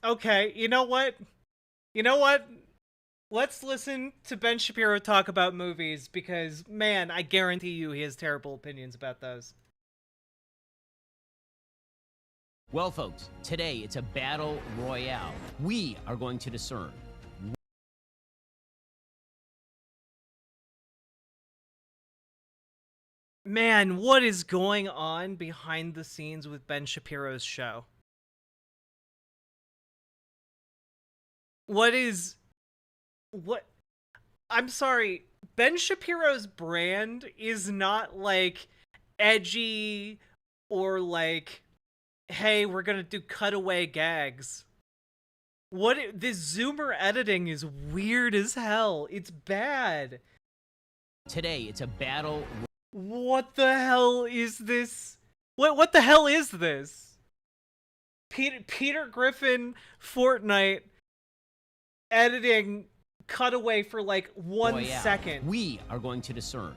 Okay, you know what? You know what? Let's listen to Ben Shapiro talk about movies because, man, I guarantee you he has terrible opinions about those. Well, folks, today it's a battle royale. We are going to discern. Man, what is going on behind the scenes with Ben Shapiro's show? What is. What. I'm sorry. Ben Shapiro's brand is not like edgy or like, hey, we're gonna do cutaway gags. This zoomer editing is weird as hell. It's bad. Today it's a battle. What the hell is this? What the hell is this? Peter Griffin Fortnite editing cutaway for like 1 second. We are going to discern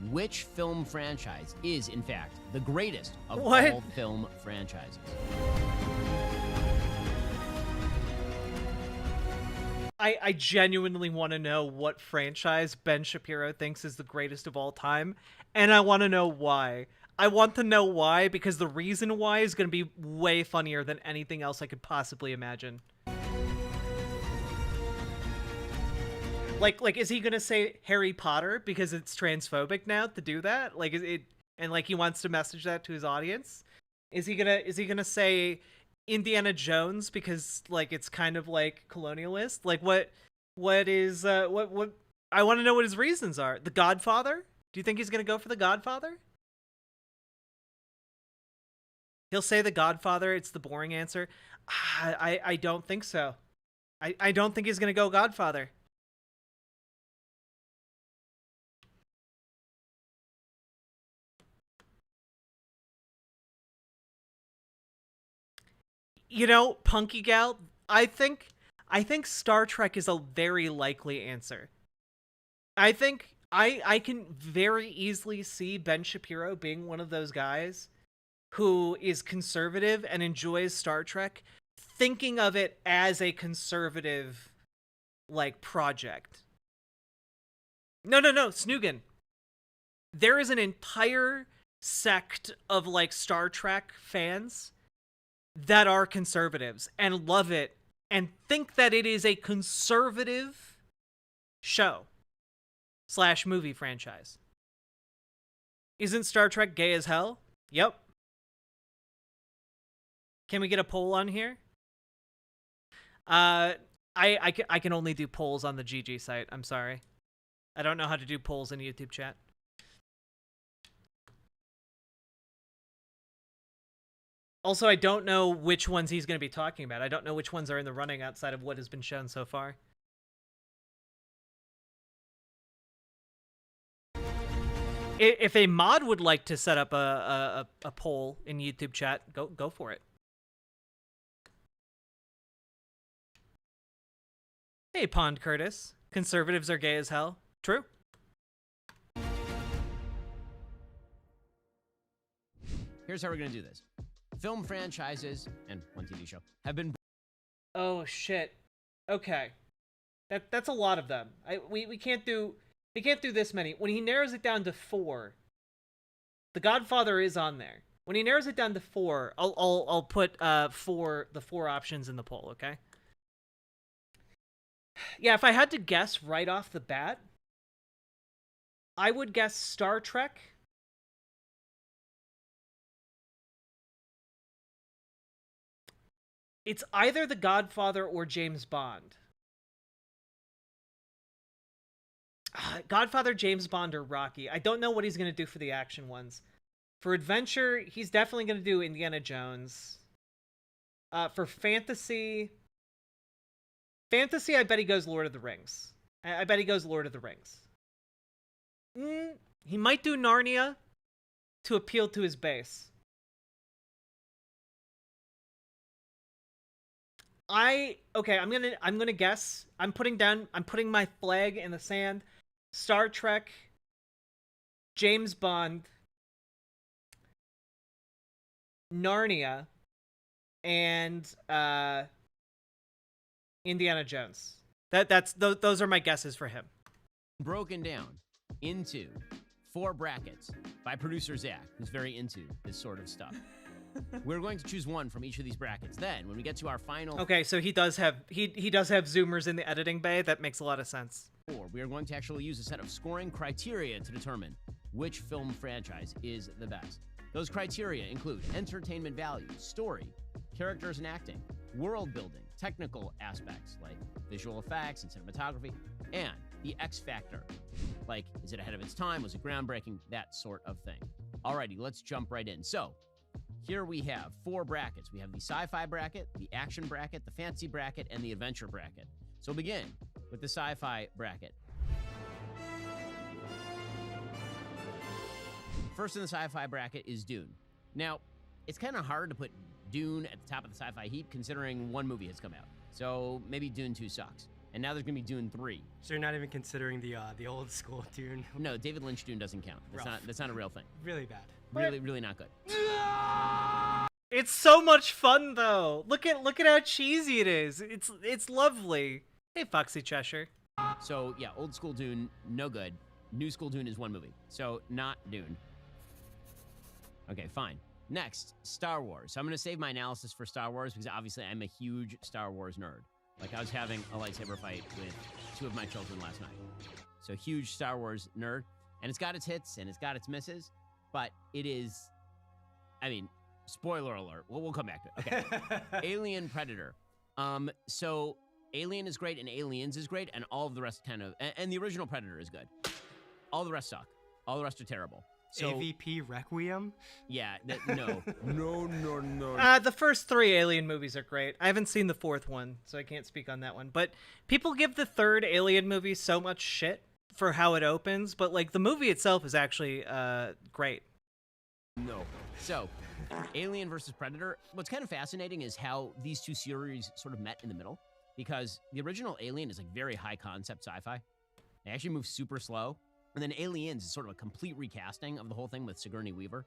which film franchise is, in fact, the greatest of What? all film franchises. I genuinely want to know what franchise Ben Shapiro thinks is the greatest of all time, and I want to know why. I want to know why because the reason why is going to be way funnier than anything else I could possibly imagine. Like, is he gonna say Harry Potter because it's transphobic now to do that? Like, is it and like he wants to message that to his audience? Is he gonna say Indiana Jones because like it's kind of like colonialist? Like, what is what? I want to know what his reasons are. The Godfather? Do you think he's gonna go for the Godfather? He'll say the Godfather. It's the boring answer. I don't think so. I don't think he's gonna go Godfather. You know, Punky Gal, I think Star Trek is a very likely answer. I can very easily see Ben Shapiro being one of those guys who is conservative and enjoys Star Trek, thinking of it as a conservative like project. No, no, no, Snoogan. There is an entire sect of like Star Trek fans that are conservatives and love it and think that it is a conservative show slash movie franchise. Isn't Star Trek gay as hell? Yep. Can we get a poll on here? Uh, I can only do polls on the GG site. I'm sorry. I don't know how to do polls in YouTube chat. Also, I don't know which ones he's going to be talking about. I don't know which ones are in the running outside of what has been shown so far. If a mod would like to set up a poll in YouTube chat, go for it. Hey, Pond Curtis. Conservatives are gay as hell. True. Here's how we're going to do this. Film franchises and one TV show have been. Oh shit. Okay. That's a lot of them. We can't do this many. When he narrows it down to 4, The Godfather is on there. When he narrows it down to 4, I'll put the 4 options in the poll, okay? Yeah, if I had to guess right off the bat, I would guess Star Trek. It's either The Godfather or James Bond. Godfather, James Bond, or Rocky. I don't know what he's going to do for the action ones. For adventure, he's definitely going to do Indiana Jones. For fantasy, I bet he goes Lord of the Rings. I bet he goes Lord of the Rings. He might do Narnia to appeal to his base. Okay, I'm gonna guess. I'm putting my flag in the sand. Star Trek, James Bond, Narnia, and Indiana Jones. Those are my guesses for him. Broken down into 4 brackets by producer Zach, who's very into this sort of stuff. We're going to choose one from each of these brackets. Then, when we get to our final Okay, so he does have zoomers in the editing bay. That makes a lot of sense. 4, we are going to actually use a set of scoring criteria to determine which film franchise is the best. Those criteria include entertainment value, story, characters and acting, world building, technical aspects like visual effects and cinematography, and the X factor. Like, is it ahead of its time? Was it groundbreaking? That sort of thing. Alrighty, let's jump right in. So, here we have 4 brackets. We have the sci-fi bracket, the action bracket, the fantasy bracket, and the adventure bracket. So we'll begin with the sci-fi bracket. First in the sci-fi bracket is Dune. Now, it's kind of hard to put Dune at the top of the sci-fi heap considering one movie has come out. So maybe Dune 2 sucks. And now there's going to be Dune 3. So you're not even considering the old school Dune? No, David Lynch Dune doesn't count. That's not a real thing. Really bad. Really not good. It's so much fun though. Look at how cheesy it is. It's lovely. Hey, Foxy Cheshire. So yeah, old school Dune, no good. New school Dune is one movie. So not Dune. Okay, fine. Next, Star Wars. So I'm going to save my analysis for Star Wars because obviously I'm a huge Star Wars nerd. Like, I was having a lightsaber fight with 2 of my children last night. So, huge Star Wars nerd. And it's got its hits and it's got its misses. But it is, I mean, spoiler alert. We'll come back to it. Okay. Alien Predator. So, Alien is great and Aliens is great. And all of the rest kind of, and the original Predator is good. All the rest suck. All the rest are terrible. So, AVP Requiem? Yeah, no. The first 3 Alien movies are great. I haven't seen the 4th one, so I can't speak on that one. But people give the 3rd Alien movie so much shit for how it opens, but like the movie itself is actually great. No. So, Alien versus Predator. What's kind of fascinating is how these 2 series sort of met in the middle, because the original Alien is like very high concept sci-fi. They actually move super slow. And then Aliens is sort of a complete recasting of the whole thing with Sigourney Weaver.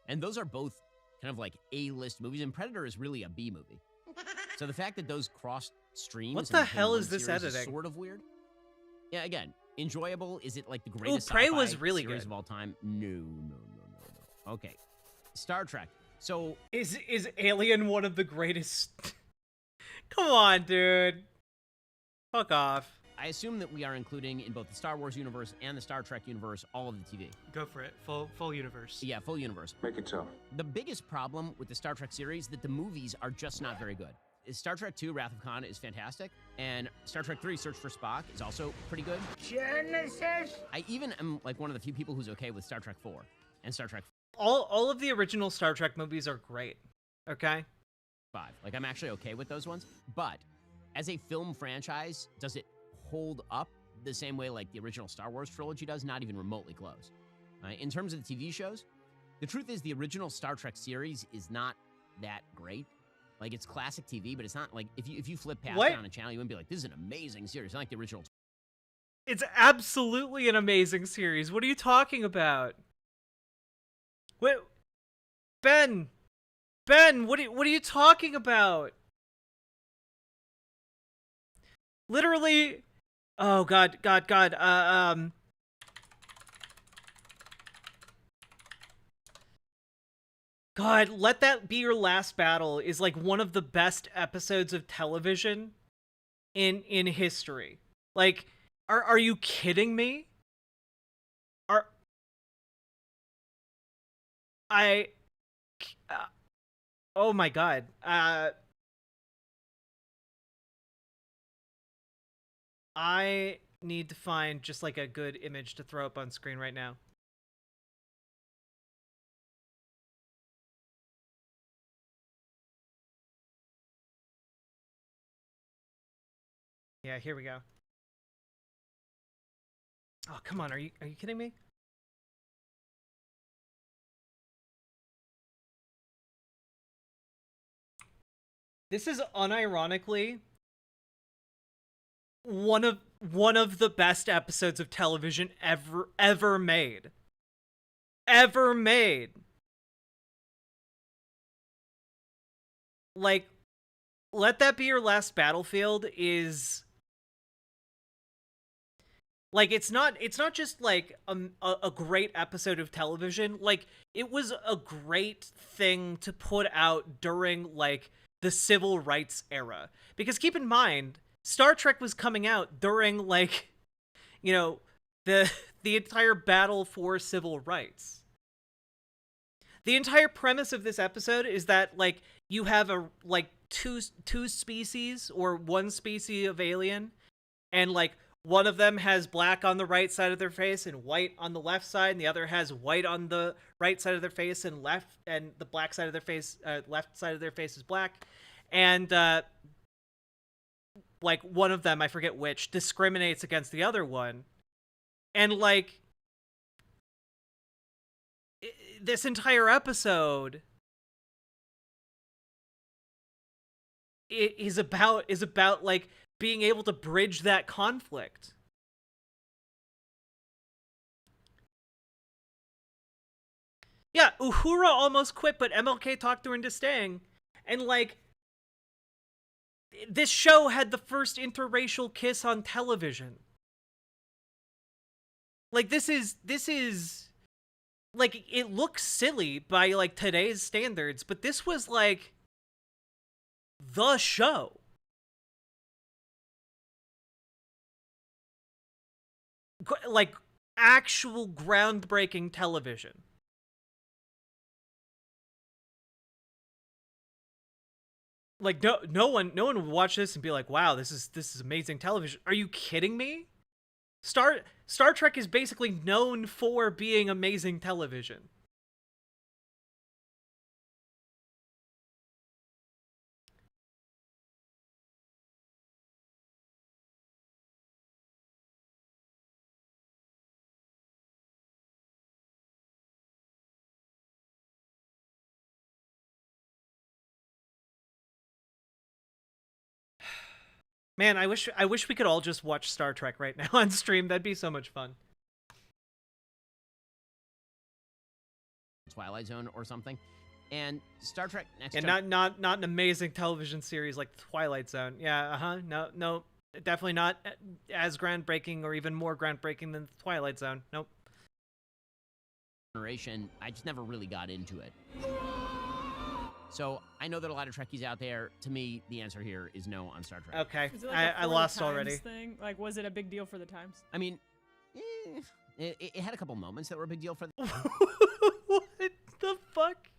And those are both kind of like A-list movies, and Predator is really a B movie. So the fact that those cross streams... What the hell is this editing? Is sort of weird. Yeah, again, enjoyable. Is it like the greatest Prey sci-fi was really series good of all time? No. Okay. Star Trek. So... Is Alien one of the greatest... Come on, dude. Fuck off. I assume that we are including in both the Star Wars universe and the Star Trek universe all of the TV. Go for it. Full universe. Yeah, full universe. Make it so. The biggest problem with the Star Trek series is that the movies are just not very good. Star Trek II, Wrath of Khan is fantastic, and Star Trek III, Search for Spock is also pretty good. Genesis! I even am like one of the few people who's okay with Star Trek IV and Star Trek All of the original Star Trek movies are great. Okay? V. Like, I'm actually okay with those ones, but as a film franchise, does it hold up the same way like the original Star Wars trilogy does? Not even remotely close. In terms of the TV shows, the truth is the original Star Trek series is not that great. Like, it's classic TV, but it's not like, if you flip past it on a channel, you wouldn't be like, this is an amazing series. It's not like the original. It's absolutely an amazing series. What are you talking about? Wait, Ben, what are you talking about? Literally, oh God. God, Let That Be Your Last Battle is like one of the best episodes of television in history. Like, are you kidding me? Oh my God. I need to find just like a good image to throw up on screen right now. Yeah, here we go. Oh, come on. Are you kidding me? This is unironically one of the best episodes of television ever made. Ever made. Like, Let That Be Your Last Battlefield is like it's not just like a great episode of television. Like it was a great thing to put out during like the civil rights era. Because keep in mind, Star Trek was coming out during like, you know, the the entire battle for civil rights. The entire premise of this episode is that like you have a like two species or one species of alien, and like one of them has black on the right side of their face and white on the left side, and the other has white on the right side of their face and the black side of their face, left side of their face is black, and like one of them, I forget which, discriminates against the other one, and like this entire episode is about like being able to bridge that conflict. Yeah, Uhura almost quit, but MLK talked her into staying. And like this show had the first interracial kiss on television. Like this is like it looks silly by like today's standards, but this was like the show. Like actual groundbreaking television. Like no one would watch this and be like, "Wow, this is amazing television." Are you kidding me? Star Trek is basically known for being amazing television. Man, I wish we could all just watch Star Trek right now on stream. That'd be so much fun. Twilight Zone or something. And Star Trek Next And not an amazing television series like Twilight Zone. Yeah, no, definitely not as groundbreaking or even more groundbreaking than Twilight Zone. Nope. Generation, I just never really got into it. So I know that a lot of Trekkies out there. To me, the answer here is no on Star Trek. Okay, Is it like I lost already. Thing? Like, was it a big deal for the times? I mean, it had a couple moments that were a big deal for the What the fuck?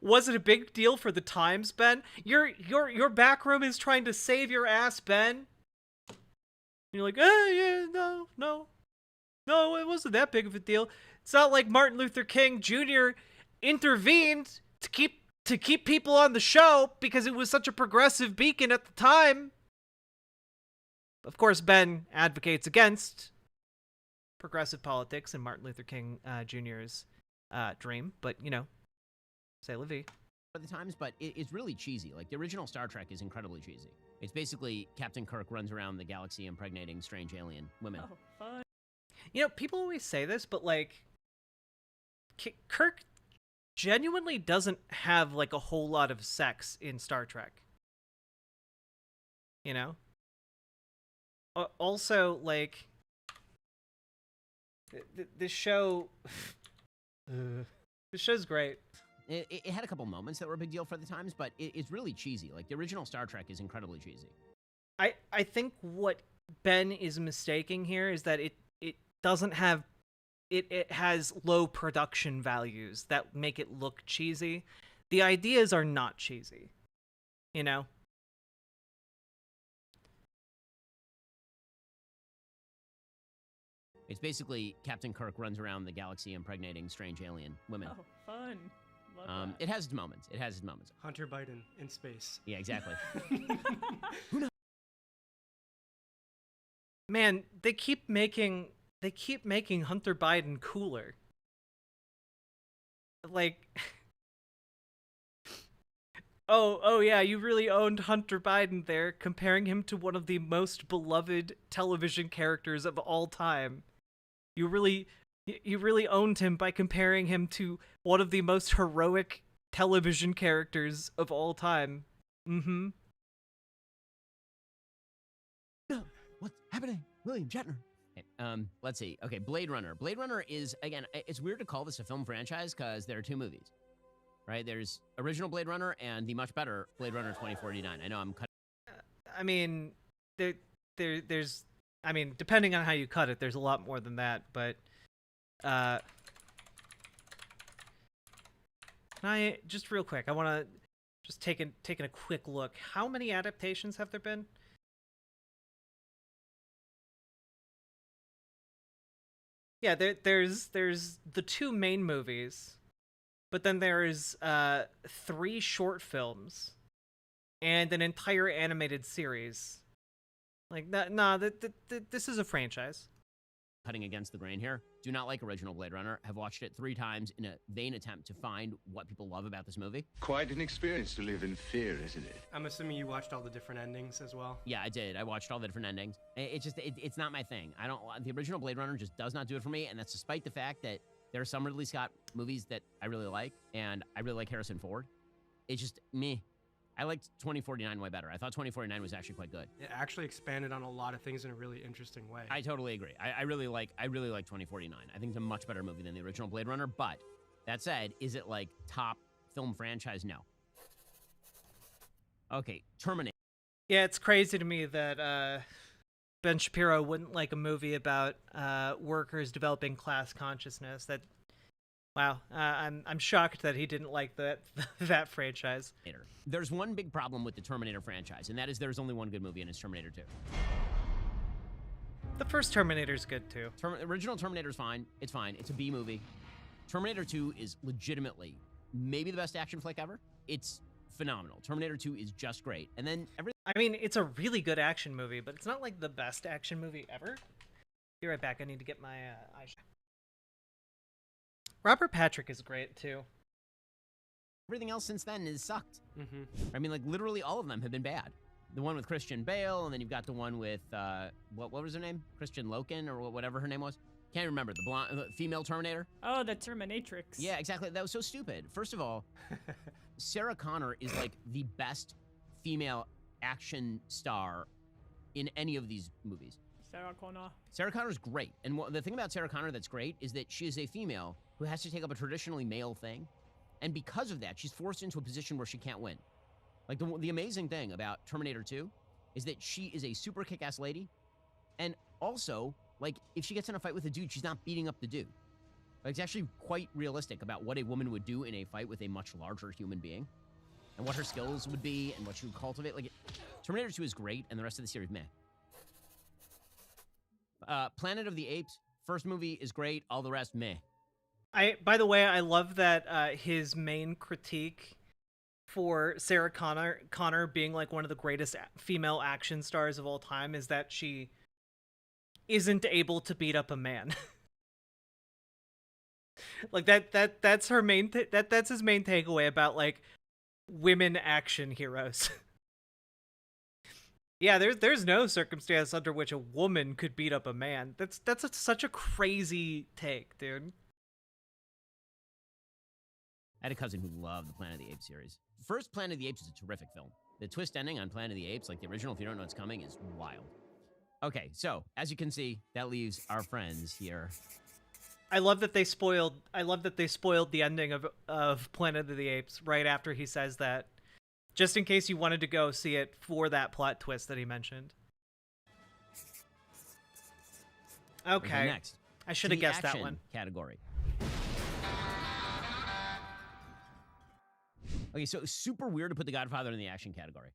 Was it a big deal for the times, Ben? Your back room is trying to save your ass, Ben. And you're like, yeah, no, it wasn't that big of a deal. It's not like Martin Luther King Jr. intervened to keep people on the show because it was such a progressive beacon at the time. Of course, Ben advocates against progressive politics and Martin Luther King Jr.'s dream, but you know, c'est la vie. For the times, but it's really cheesy. Like the original Star Trek is incredibly cheesy. It's basically Captain Kirk runs around the galaxy impregnating strange alien women. Oh, fun. You know, people always say this, but like Kirk genuinely doesn't have like a whole lot of sex in Star Trek. You know? Also, like this show this show's great. It had a couple moments that were a big deal for the times, but it's really cheesy. Like the original Star Trek is incredibly cheesy. I think what Ben is mistaking here is that it doesn't have it has low production values that make it look cheesy. The ideas are not cheesy. You know? It's basically Captain Kirk runs around the galaxy impregnating strange alien women. Oh, fun. Love that. It has its moments. It has its moments. Hunter Biden in space. Yeah, exactly. Man, they keep making Hunter Biden cooler. Like Oh yeah, you really owned Hunter Biden there, comparing him to one of the most beloved television characters of all time. You really owned him by comparing him to one of the most heroic television characters of all time. Mm-hmm. What's happening? William Shatner. Okay, let's see. Okay, Blade Runner. Blade Runner is, again, it's weird to call this a film franchise because there are two movies, right? There's original Blade Runner and the much better Blade Runner 2049. I know I'm cutting. I mean, there's, I mean, depending on how you cut it, there's a lot more than that. But, can I just real quick? I want to just taking a quick look. How many adaptations have there been? Yeah, there's the two main movies, but then there's 3 short films and an entire animated series. Like that, nah, this is a franchise. Cutting against the grain here. Do not like original Blade Runner. Have watched it 3 times in a vain attempt to find what people love about this movie. Quite an experience to live in fear, isn't it? I'm assuming you watched all the different endings as well. Yeah, I did. I watched all the different endings. It's not my thing. I don't. The original Blade Runner just does not do it for me, and that's despite the fact that there are some Ridley Scott movies that I really like, and I really like Harrison Ford. It's just me. I liked 2049 way better. I thought 2049 was actually quite good. It actually expanded on a lot of things in a really interesting way. I totally agree. I really like 2049. I think it's a much better movie than the original Blade Runner. But that said, is it like top film franchise? No. Okay, Terminator. Yeah, it's crazy to me that Ben Shapiro wouldn't like a movie about workers developing class consciousness. That, wow, I'm shocked that he didn't like that franchise. There's one big problem with the Terminator franchise, and that is there's only one good movie, and it's Terminator 2. The first Terminator's good too. Original Terminator's fine. It's fine. It's a B movie. Terminator 2 is legitimately maybe the best action flick ever. It's phenomenal. Terminator 2 is just great. And then I mean, it's a really good action movie, but it's not like the best action movie ever. Be right back. I need to get my eyes. Robert Patrick is great too. everything else since then is sucked. Mm-hmm. I mean, like, literally all of them have been bad. The one with Christian Bale, and then you've got the one with, what was her name? Christian Loken, or whatever her name was? Can't remember. The blonde, female Terminator? Oh, the Terminatrix. Yeah, exactly. That was so stupid. First of all, Sarah Connor is, like, the best female action star in any of these movies. Sarah Connor. Sarah Connor's great. And the thing about Sarah Connor that's great is that she is a female who has to take up a traditionally male thing. And because of that, she's forced into a position where she can't win. Like, the amazing thing about Terminator 2 is that she is a super kick-ass lady. And also, like, if she gets in a fight with a dude, she's not beating up the dude. Like, it's actually quite realistic about what a woman would do in a fight with a much larger human being. And what her skills would be, and what she would cultivate. Like, Terminator 2 is great, and the rest of the series, meh. Planet of the Apes, first movie is great, all the rest, meh. By the way, I love that his main critique for Sarah Connor being like one of the greatest female action stars of all time is that she isn't able to beat up a man. Like that's her main that's his main takeaway about like women action heroes. Yeah, there's no circumstance under which a woman could beat up a man. That's such a crazy take, dude. I had a cousin who loved the Planet of the Apes series. First Planet of the Apes is a terrific film. The twist ending on Planet of the Apes, like the original, if you don't know what's coming, is wild. Okay, so, as you can see, that leaves our friends here. I love that they spoiled the ending of Planet of the Apes right after he says that. Just in case you wanted to go see it for that plot twist that he mentioned. Okay. Next. I should have guessed that action one. Category. Okay, so it's super weird to put The Godfather in the action category.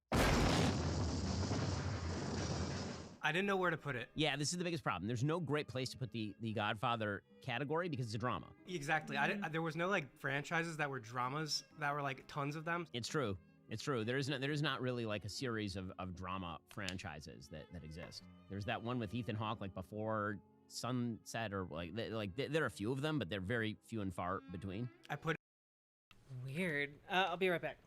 I didn't know where to put it. Yeah, this is the biggest problem. There's no great place to put the Godfather category because it's a drama. Exactly. There was no like franchises that were dramas that were like tons of them. It's true. It's true. There is not really like a series of drama franchises that exist. There's that one with Ethan Hawke, like Before Sunset, or there are a few of them, but they're very few and far between. I put Weird. I'll be right back.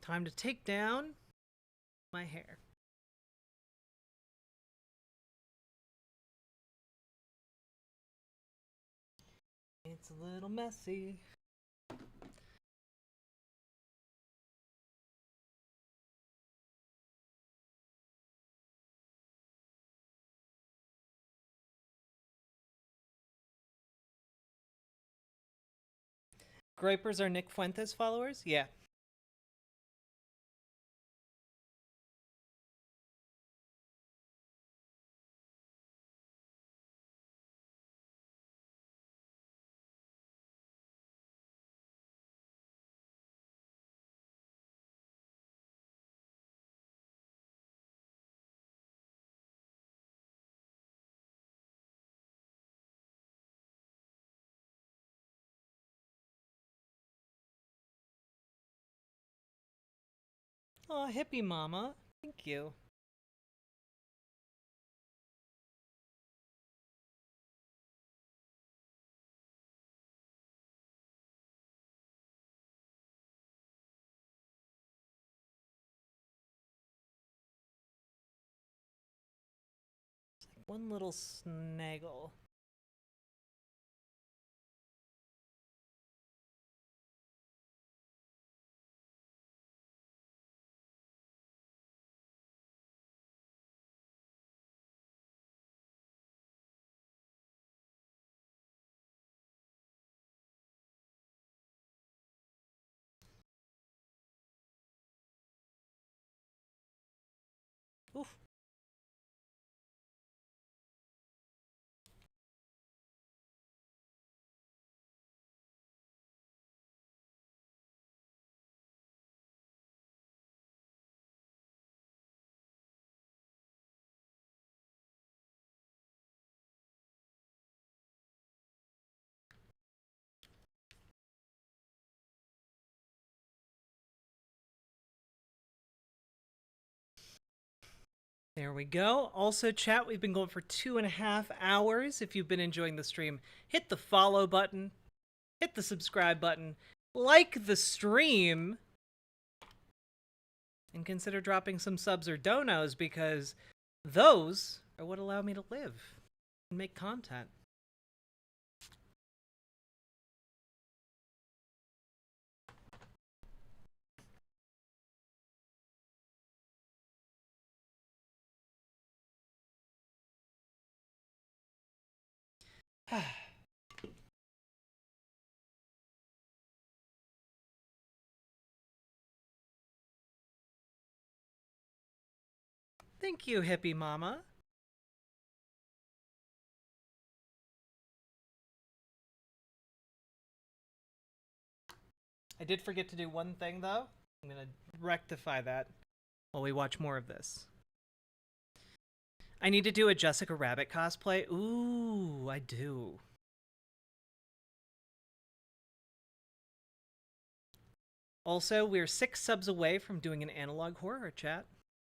Time to take down my hair. It's a little messy. Gripers are Nick Fuentes followers? Yeah. Oh, hippie mama. Thank you. One little snaggle. Oof. There we go. Also, chat, we've been going for 2.5 hours. If you've been enjoying the stream, hit the follow button, hit the subscribe button, like the stream, and consider dropping some subs or donos because those are what allow me to live and make content. Thank you, hippie mama. I did forget to do one thing, though. I'm going to rectify that while we watch more of this. I need to do a Jessica Rabbit cosplay. Ooh, I do. Also, we're 6 subs away from doing an analog horror chat.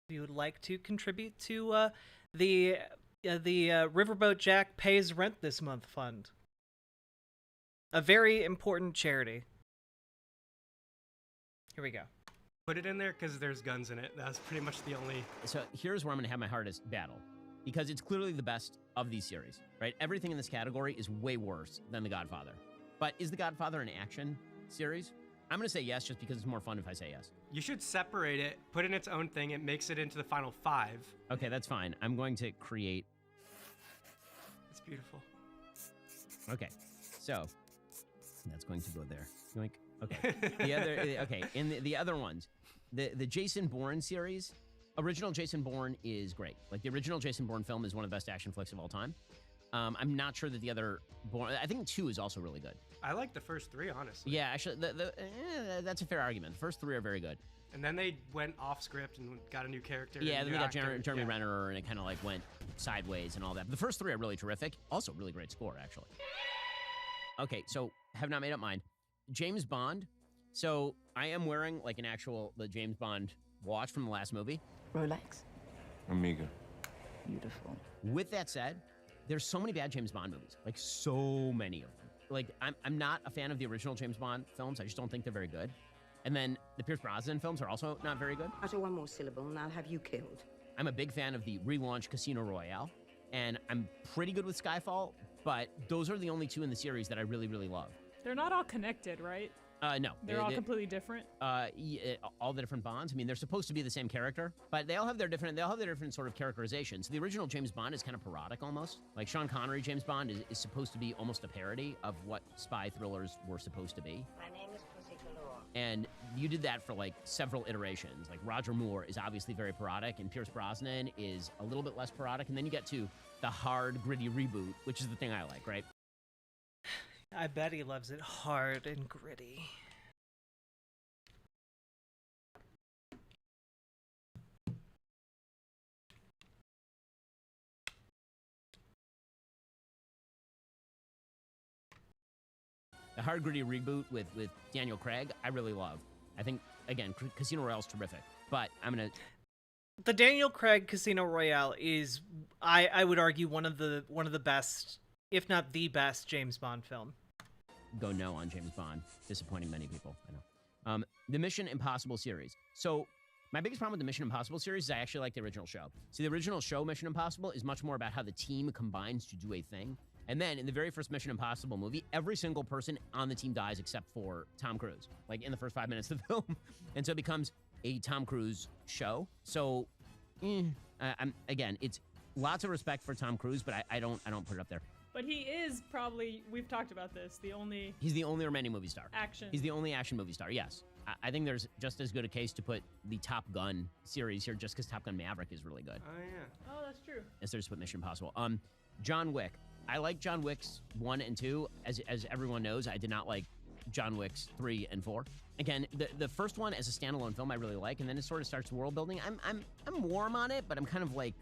If you would like to contribute to the Riverboat Jack Pays Rent This Month fund. A very important charity. Here we go. Put it in there because there's guns in it. That's pretty much the only... So here's where I'm going to have my hardest battle. Because it's clearly the best of these series, right? Everything in this category is way worse than The Godfather. But is The Godfather an action series? I'm going to say yes just because it's more fun if I say yes. You should separate it, put in its own thing. It makes it into the final 5. Okay, that's fine. I'm going to create... It's beautiful. Okay, so that's going to go there. Yoink. Okay. The other... Okay, in the other ones, the Jason Bourne series, original Jason Bourne is great. Like, the original Jason Bourne film is one of the best action flicks of all time. I'm not sure that the other Bourne... I think 2 is also really good. I like the first 3, honestly. Yeah, actually, that's a fair argument. The first 3 are very good. And then they went off script and got a new character. Yeah, then we got Jeremy yeah. Renner, and it kind of like went sideways and all that. But the first 3 are really terrific. Also, really great score, actually. Okay, so have not made up mine. James Bond. So I am wearing like the James Bond watch from the last movie. Rolex. Amiga. Beautiful. With that said, there's so many bad James Bond movies. Like, so many of them. Like, I'm not a fan of the original James Bond films. I just don't think they're very good. And then the Pierce Brosnan films are also not very good. Utter one more syllable and I'll have you killed. I'm a big fan of the relaunched Casino Royale, and I'm pretty good with Skyfall, but those are the only two in the series that I really, really love. They're not all connected, right? No. They're all completely different. All the different Bonds. I mean, they're supposed to be the same character, but they all have their different sort of characterizations. The original James Bond is kind of parodic almost. Like Sean Connery James Bond is supposed to be almost a parody of what spy thrillers were supposed to be. My name is Pussy Galore. And you did that for like several iterations. Like Roger Moore is obviously very parodic, and Pierce Brosnan is a little bit less parodic. And then you get to the hard, gritty reboot, which is the thing I like, right? I bet he loves it hard and gritty. The hard, gritty reboot with Daniel Craig, I really love. I think, again, Casino Royale's terrific, but I'm going to... The Daniel Craig Casino Royale is, I would argue, one of the best, if not the best, James Bond film. Go no on James Bond, disappointing many people. I know. The Mission Impossible series. So my biggest problem with the Mission Impossible series is I actually like the original show. See, the original show Mission Impossible is much more about how the team combines to do a thing. And then in the very first Mission Impossible movie, every single person on the team dies except for Tom Cruise, like in the first 5 minutes of the film. And so it becomes a Tom Cruise show. So, again, it's lots of respect for Tom Cruise, but I don't put it up there. But he is probably, we've talked about this, He's the only remaining movie star. Action. He's the only action movie star, yes. I think there's just as good a case to put the Top Gun series here just because Top Gun Maverick is really good. Oh, yeah. Oh, that's true. As there's put Mission Impossible. John Wick. I like John Wick's 1 and 2. As everyone knows, I did not like John Wick's 3 and 4. Again, the first one as a standalone film I really like, and then it sort of starts world building. I'm warm on it, but I'm kind of like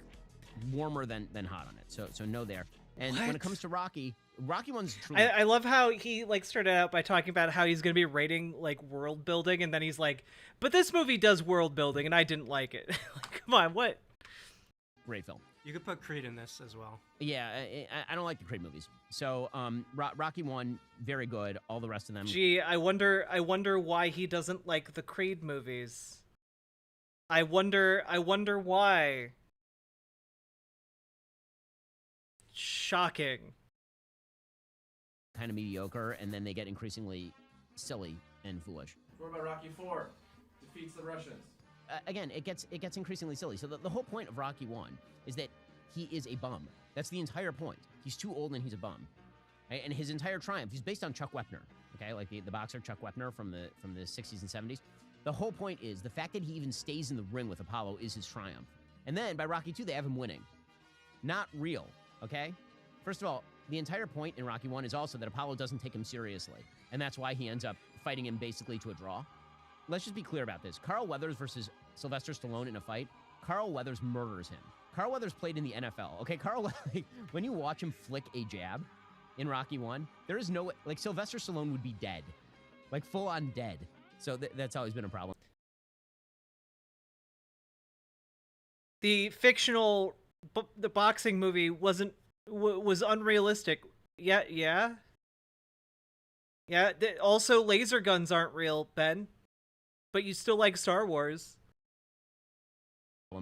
warmer than hot on it. So no there. And when it comes to Rocky 1's truly... I love how he like started out by talking about how he's going to be rating like world building, and then he's like, but this movie does world building, and I didn't like it. Like, come on, what? Great film. You could put Creed in this as well. Yeah, I don't like the Creed movies. So Rocky 1, very good. All the rest of them... Gee, I wonder why he doesn't like the Creed movies. I wonder why. Shocking. Kind of mediocre, and then they get increasingly silly and foolish. What about Rocky 4? Defeats the Russians. Again, it gets increasingly silly. So the whole point of Rocky 1 is that he is a bum. That's the entire point. He's too old and he's a bum. Right? And his entire triumph, he's based on Chuck Wepner, okay? Like the boxer Chuck Wepner from the 60s and 70s. The whole point is the fact that he even stays in the ring with Apollo is his triumph. And then by Rocky 2, they have him winning. Not real, okay? First of all, the entire point in Rocky 1 is also that Apollo doesn't take him seriously. And that's why he ends up fighting him basically to a draw. Let's just be clear about this. Carl Weathers versus Sylvester Stallone in a fight, Carl Weathers murders him. Carl Weathers played in the NFL, okay? When you watch him flick a jab in Rocky 1, there is no way, like Sylvester Stallone would be dead. Like full on dead. So that's always been a problem. The fictional, the boxing movie was unrealistic. Yeah. Also, laser guns aren't real, Ben. But you still like Star Wars.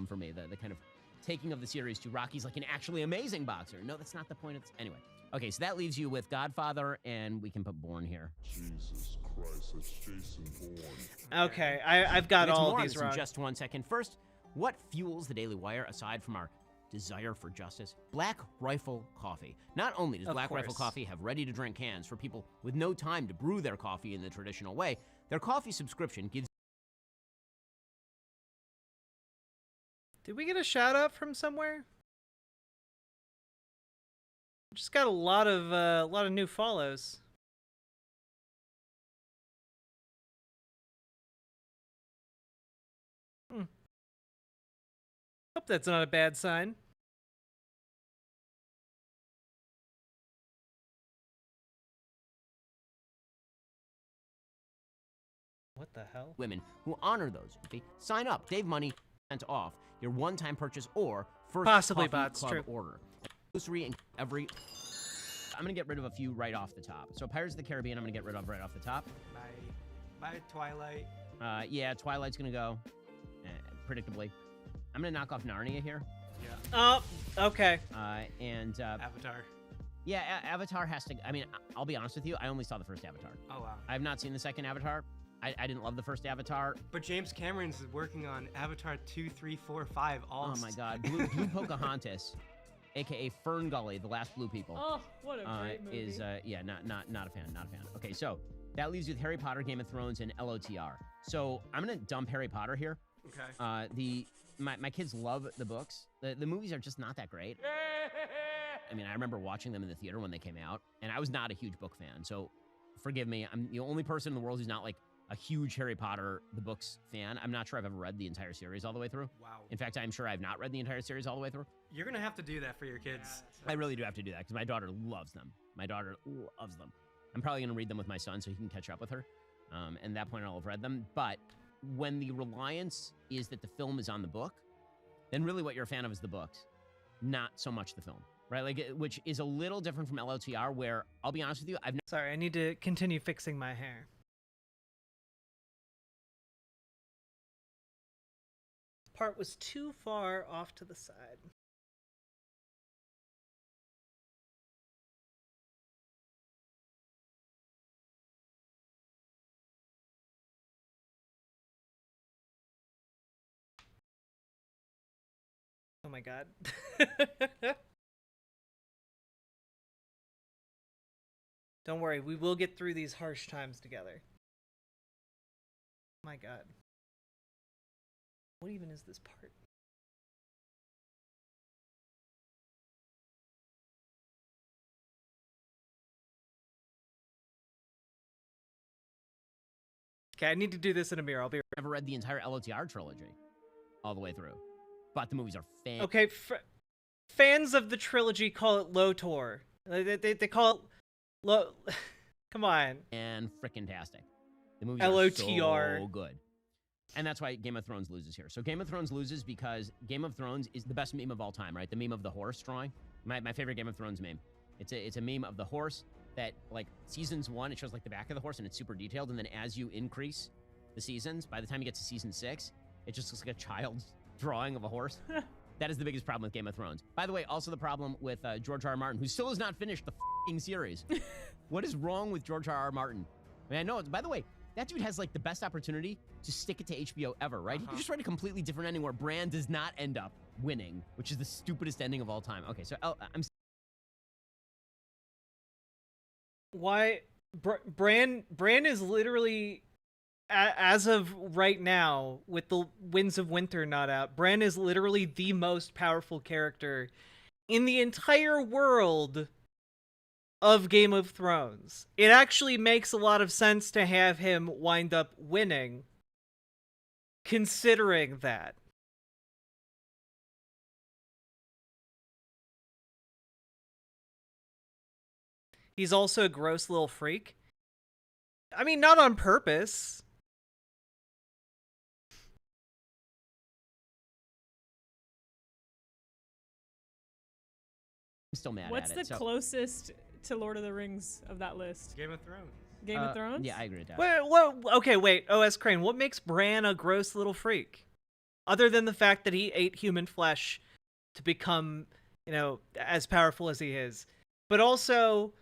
For me, the kind of taking of the series to Rocky's like an actually amazing boxer. No, that's not the point of this. Anyway. Okay, so that leaves you with Godfather, and we can put Bourne here. Jesus Christ, that's Jason Bourne. Okay, I've got all of these in wrong. Just 1 second. First, what fuels the Daily Wire aside from our desire for justice? Black Rifle Coffee. Not only does Black Rifle Coffee have ready-to-drink cans for people with no time to brew their coffee in the traditional way, their coffee subscription gives... Did we get a shout out from somewhere? Just got a lot of new follows. Hope that's not a bad sign. What the hell? Women who honor those. Okay? Sign up. Save money off your one-time purchase or first Possibly coffee bots, club true. order. Grocery and every... I'm going to get rid of a few right off the top. So Pirates of the Caribbean, I'm going to get rid of right off the top. Bye. By Twilight. Yeah, Twilight's gonna go, predictably. I'm gonna knock off Narnia here. Yeah. Oh, okay. And Avatar. yeah, Avatar has to. I mean, I'll be honest with you. I only saw the first Avatar. Oh wow. I have not seen the second Avatar. I didn't love the first Avatar. But James Cameron's working on Avatar 2, 3, 4, 5. All. Oh my God, Blue Pocahontas, aka Fern Gully, the last blue people. Oh, what a great movie. Is yeah, not a fan, not a fan. Okay, so that leaves you with Harry Potter, Game of Thrones, and LOTR. So I'm gonna dump Harry Potter here. Okay. My kids love the books. The movies are just not that great. I mean, I remember watching them in the theater when they came out, and I was not a huge book fan. So forgive me. I'm the only person in the world who's not like a huge Harry Potter the books fan. I'm not sure I've ever read the entire series all the way through. Wow. In fact, I'm sure I've not read the entire series all the way through. You're gonna have to do that for your kids. I really do have to do that because my daughter loves them. My daughter loves them. I'm probably going to read them with my son so he can catch up with her. And at that point, I'll have read them. But when the reliance is that the film is on the book, then really what you're a fan of is the books, not so much the film, right? Like, which is a little different from LOTR, where I'll be honest with you, Sorry, I need to continue fixing my hair. Part was too far off to the side. Oh my God. Don't worry, we will get through these harsh times together. My God. What even is this part? Okay, I need to do this in a mirror. I'll be never read the entire LOTR trilogy all the way through. But the movies are fan. okay. Fans of the trilogy call it LOTOR. They call it low. Come on. And frickin-tastic. The movies LOTR. are so good. And that's why Game of Thrones loses here. So Game of Thrones loses because Game of Thrones is the best meme of all time, right? The meme of the horse drawing. My favorite Game of Thrones meme. It's a meme of the horse that, like, seasons 1, it shows like the back of the horse and it's super detailed. And then as you increase the seasons, by the time you get to season 6, it just looks like a child's drawing of a horse. That is the biggest problem with Game of Thrones. By the way, also the problem with George R. R. Martin, who still has not finished the f***ing series. What is wrong with George R. R. Martin? I mean, I know, by the way, that dude has like the best opportunity to stick it to HBO ever, right? He could just write a completely different ending where Bran does not end up winning, which is the stupidest ending of all time. Okay, so Why Bran is literally, as of right now, with the Winds of Winter not out, Bran is literally the most powerful character in the entire world of Game of Thrones. It actually makes a lot of sense to have him wind up winning, considering that. He's also a gross little freak. I mean, not on purpose. I'm still mad What's at the it. closest to Lord of the Rings of that list? Game of Thrones. Game of Thrones? Yeah, I agree with that. Okay, wait. OS Crane, what makes Bran a gross little freak? Other than the fact that he ate human flesh to become, as powerful as he is. But also...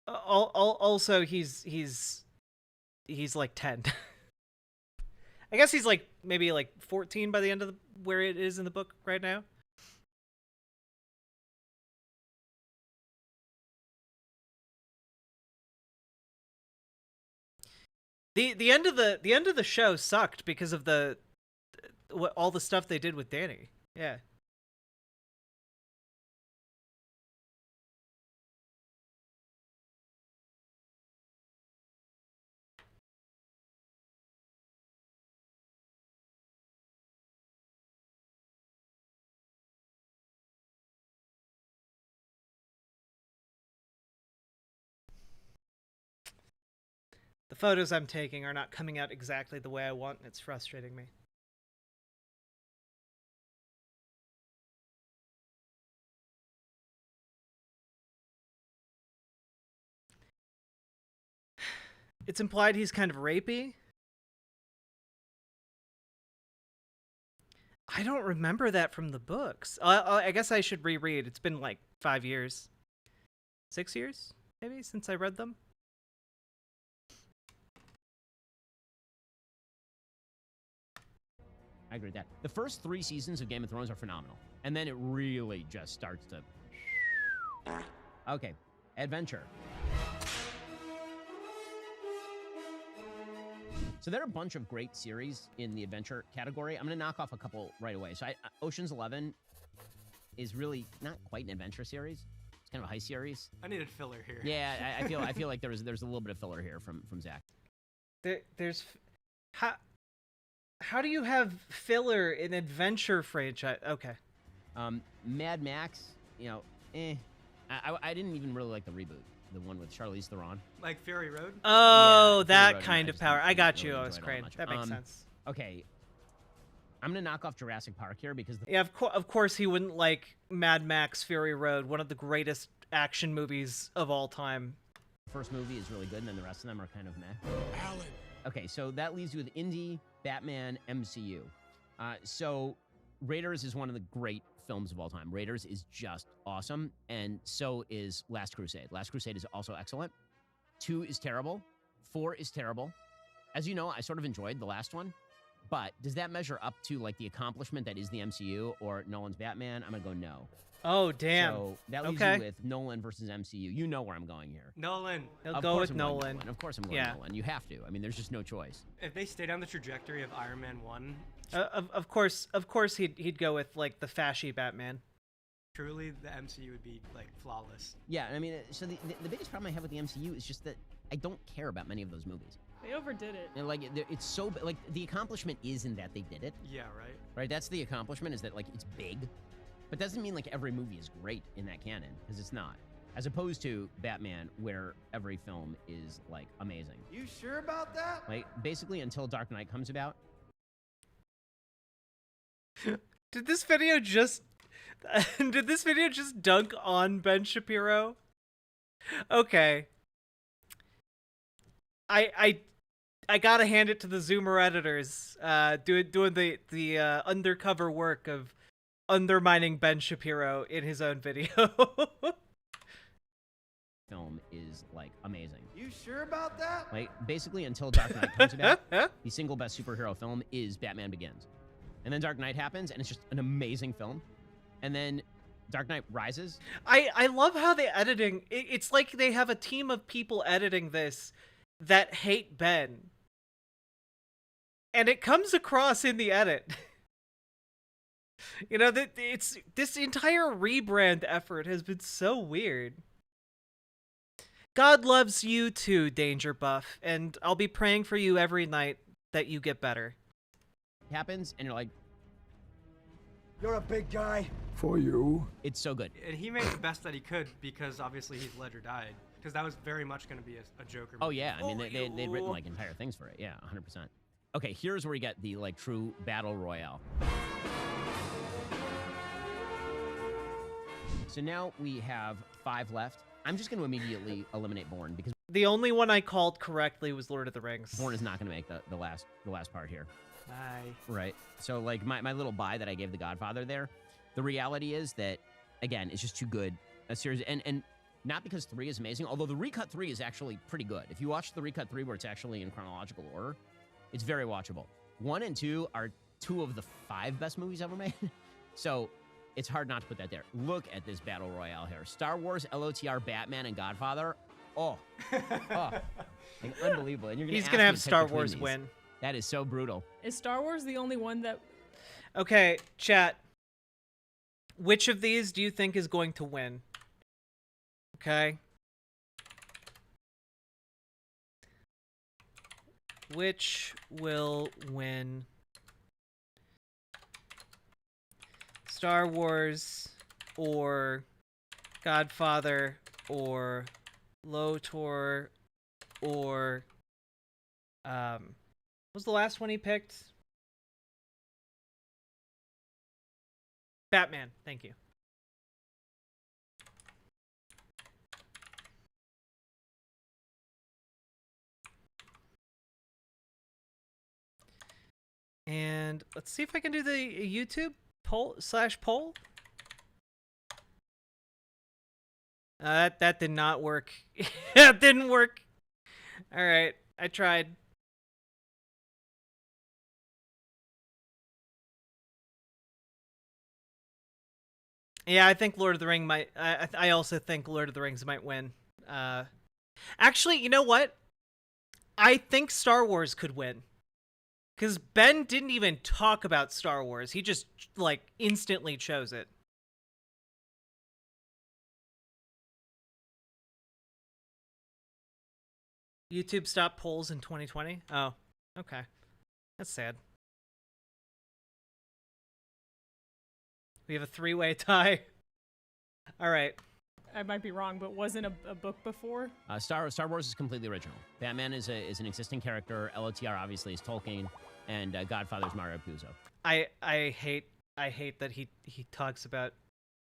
Also, he's like 10. I guess he's like maybe like 14 by the end of where it is in the book right now. The end of the show sucked because of all the stuff they did with Dany. Yeah. The photos I'm taking are not coming out exactly the way I want, and it's frustrating me. It's implied he's kind of rapey. I don't remember that from the books. I guess I should reread. It's been like 5 years. 6 years, maybe, since I read them. I agree with that. The first 3 seasons of Game of Thrones are phenomenal. And then it really just starts to... Okay. Adventure. So there are a bunch of great series in the adventure category. I'm going to knock off a couple right away. So Ocean's 11 is really not quite an adventure series. It's kind of a heist series. I needed filler here. Yeah, I feel like there's a little bit of filler here from Zach. There's how do you have filler in adventure franchise? Okay. Mad Max, you know, I didn't even really like the reboot, the one with Charlize Theron. Like Fury Road? Oh, Yeah, that Fury Road, kind I of just power. didn't I got really you, enjoy Oz it all Crane. much. That makes sense. Okay. I'm going to knock off Jurassic Park here because... Yeah, of course he wouldn't like Mad Max Fury Road, one of the greatest action movies of all time. The first movie is really good, and then the rest of them are kind of meh. Alan. Okay, so that leaves you with Indy, Batman, MCU. So Raiders is one of the great films of all time. Raiders is just awesome, and so is Last Crusade. Last Crusade is also excellent. 2 is terrible. 4 is terrible. As you know, I sort of enjoyed the last one, but does that measure up to like the accomplishment that is the MCU or Nolan's Batman? I'm gonna go no. Oh, damn. So that leaves you with Nolan versus MCU. You know where I'm going here. Nolan. He'll go with Nolan. Of course I'm going Nolan. You have to. I mean, there's just no choice. If they stay down the trajectory of Iron Man 1... Of course he'd go with like the fashy Batman. Truly, the MCU would be like flawless. Yeah, I mean, so the biggest problem I have with the MCU is just that I don't care about many of those movies. They overdid it. And like, it's so like the accomplishment isn't that they did it. Yeah, right. Right. That's the accomplishment, is that like it's big, but doesn't mean like every movie is great in that canon, because it's not. As opposed to Batman, where every film is like amazing. You sure about that? Like basically until Dark Knight comes about. Did this video just dunk on Ben Shapiro? Okay. I gotta hand it to the Zoomer editors, doing the undercover work of undermining Ben Shapiro in his own video. Film is like amazing. You sure about that? Like basically until Dark Knight comes about, the single best superhero film is Batman Begins. And then Dark Knight happens, and it's just an amazing film. And then Dark Knight Rises. I love how the editing... It's like they have a team of people editing this that hate Ben. And it comes across in the edit. You know, that it's this entire rebrand effort has been so weird. God loves you too, Danger Buff, and I'll be praying for you every night that you get better. Happens, and you're like, you're a big guy. For you. It's so good. And he made the best that he could, because obviously Heath Ledger died. Because that was very much going to be a Joker movie. Oh yeah, I mean they'd written like entire things for it. Yeah, 100%. Okay, here's where you get the like true battle royale. So now we have 5 left. I'm just going to immediately eliminate Bourne, because The only one I called correctly was Lord of the Rings. Bourne is not going to make the last part here. Bye. Right. So like my little buy that I gave The Godfather there, the reality is that, again, it's just too good a series. And not because 3 is amazing, although the recut 3 is actually pretty good. If you watch the recut 3 where it's actually in chronological order, it's very watchable. 1 and 2 are 2 of the 5 best movies ever made. So it's hard not to put that there. Look at this battle royale here. Star Wars, LOTR, Batman, and Godfather. Oh, like, unbelievable. And He's gonna have Star Wars win. That is so brutal. Is Star Wars the only one that... Okay, chat. Which of these do you think is going to win? Okay. Which will win? Star Wars or Godfather or LOTOR or what was the last one he picked? Batman. Thank you. And let's see if I can do the YouTube poll/poll. That did not work. That didn't work. All right, I tried. Yeah, I think Lord of the Ring might. I also think Lord of the Rings might win. Actually, you know what? I think Star Wars could win. Because Ben didn't even talk about Star Wars. He just, like, instantly chose it. YouTube stopped polls in 2020? Oh, okay. That's sad. We have a 3-way tie. All right. I might be wrong, but wasn't a book before? Star Wars is completely original. Batman is an existing character. LOTR obviously is Tolkien, and Godfather's Mario Puzo. I hate that he talks about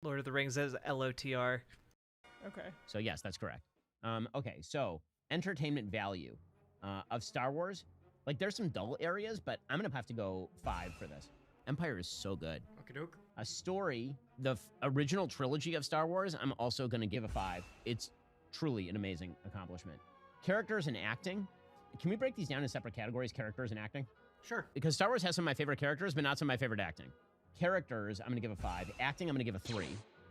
Lord of the Rings as LOTR. Okay. So yes, that's correct. Okay, so entertainment value of Star Wars. Like, there's some dull areas, but I'm gonna have to go 5 for this. Empire is so good. Okey-doke. A story, the original trilogy of Star Wars, I'm also going to give a 5. It's truly an amazing accomplishment. Characters and acting. Can we break these down in separate categories, characters and acting? Sure. Because Star Wars has some of my favorite characters, but not some of my favorite acting. Characters, I'm going to give a 5. Acting, I'm going to give a 3.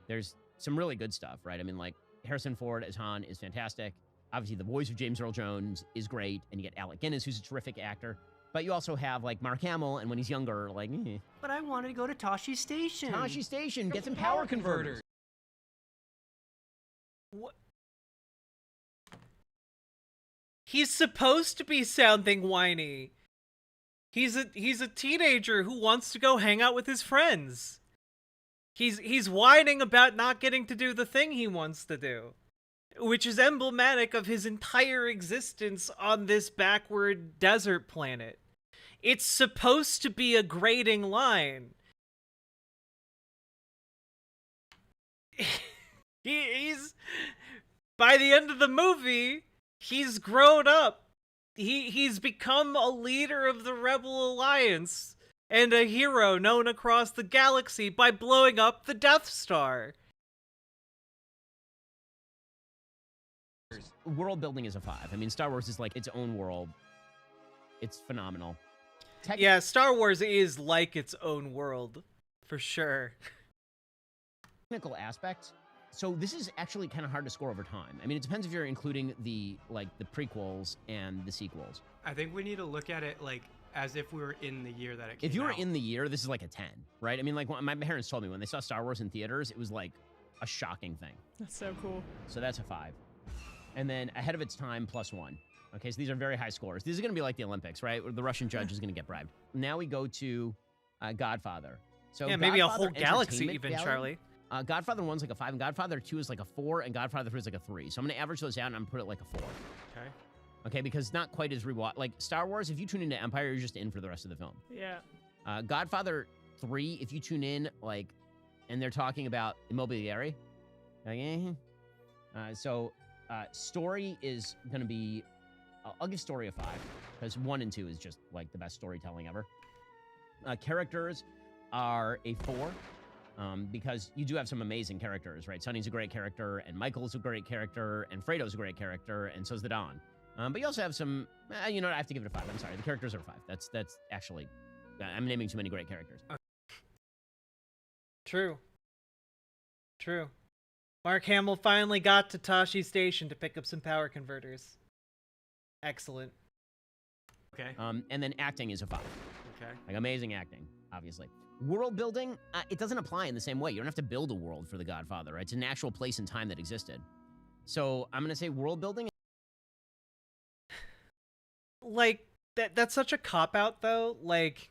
There's some really good stuff, right? I mean, like, Harrison Ford as Han is fantastic. Obviously, the voice of James Earl Jones is great, and you get Alec Guinness, who's a terrific actor. But you also have, like, Mark Hamill, and when he's younger, like, But I wanted to go to Tashi Station. Tashi Station, get some power converters. What? He's supposed to be sounding whiny. He's a teenager who wants to go hang out with his friends. He's whining about not getting to do the thing he wants to do, which is emblematic of his entire existence on this backward desert planet. It's supposed to be a grating line. He's by the end of the movie, he's grown up. He's become a leader of the Rebel Alliance and a hero known across the galaxy by blowing up the Death Star. World building is a 5. I mean, Star Wars is like its own world. It's phenomenal. Yeah, Star Wars is like its own world, for sure. Technical aspects. So this is actually kind of hard to score over time. I mean, it depends if you're including the prequels and the sequels. I think we need to look at it like as if we were in the year that it came out. If you were in the year, this is like a 10, right? I mean, like my parents told me when they saw Star Wars in theaters, it was like a shocking thing. That's so cool. So that's a 5. And then ahead of its time, +1. Okay, so these are very high scores. These are going to be like the Olympics, right? Where the Russian judge is going to get bribed. Now we go to Godfather. So yeah, maybe Godfather a whole galaxy entertainment even, value, Charlie. Godfather 1's like a 5, and Godfather 2 is like a 4, and Godfather 3 is like a 3. So I'm going to average those out, and I'm going to put it like a 4. Okay. Okay, because not quite as rewatch. Like Star Wars, if you tune into Empire, you're just in for the rest of the film. Yeah. Godfather 3, if you tune in, like, and they're talking about Immobiliare, like, story is going to be, I'll give story a 5, because 1 and 2 is just, like, the best storytelling ever. Characters are a 4, because you do have some amazing characters, right? Sonny's a great character, and Michael's a great character, and Fredo's a great character, and so's the Don. But you also have some, you know what, I have to give it a 5. I'm sorry, the characters are a 5. That's actually, I'm naming too many great characters. True. Mark Hamill finally got to Tashi Station to pick up some power converters. Excellent. Okay. And then acting is a 5. Okay. Like, amazing acting, obviously. World building, it doesn't apply in the same way. You don't have to build a world for The Godfather, right? It's an actual place and time that existed. So I'm going to say world building. Like, that's such a cop-out, though. Like,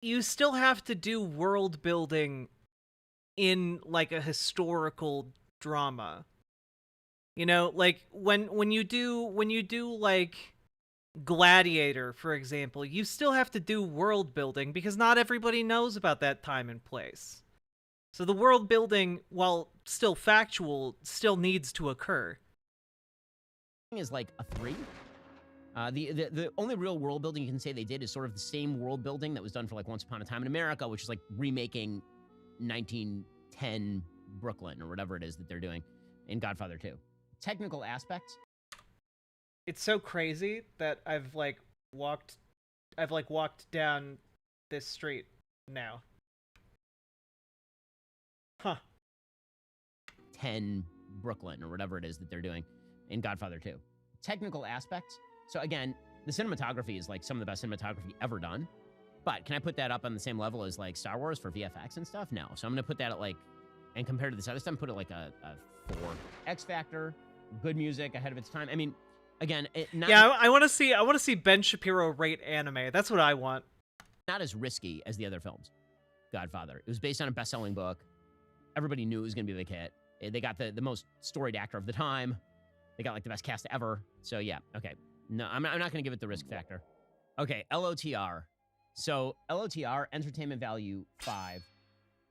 you still have to do world building in, like, a historical drama. You know, like, when you do, like, Gladiator, for example, you still have to do world building because not everybody knows about that time and place. So the world building, while still factual, still needs to occur. Is like a 3. The only real world building you can say they did is sort of the same world building that was done for like Once Upon a Time in America, which is like remaking 1910 Brooklyn or whatever it is that they're doing in Godfather 2. Technical aspects. It's so crazy that I've walked down this street now. Huh. 10 Brooklyn or whatever it is that they're doing in Godfather 2. Technical aspects. So again, the cinematography is like some of the best cinematography ever done. But can I put that up on the same level as like Star Wars for VFX and stuff? No. So I'm going to put that at like, and compared to this other stuff, put it like a 4. X Factor, good music, ahead of its time. I mean, again, I want to see Ben Shapiro rate anime. That's what I want. Not as risky as the other films. Godfather. It was based on a best-selling book. Everybody knew it was going to be a big hit. They got the most storied actor of the time. They got like the best cast ever. So yeah, okay. No, I'm not going to give it the risk factor. Okay, LOTR. So LOTR, entertainment value 5,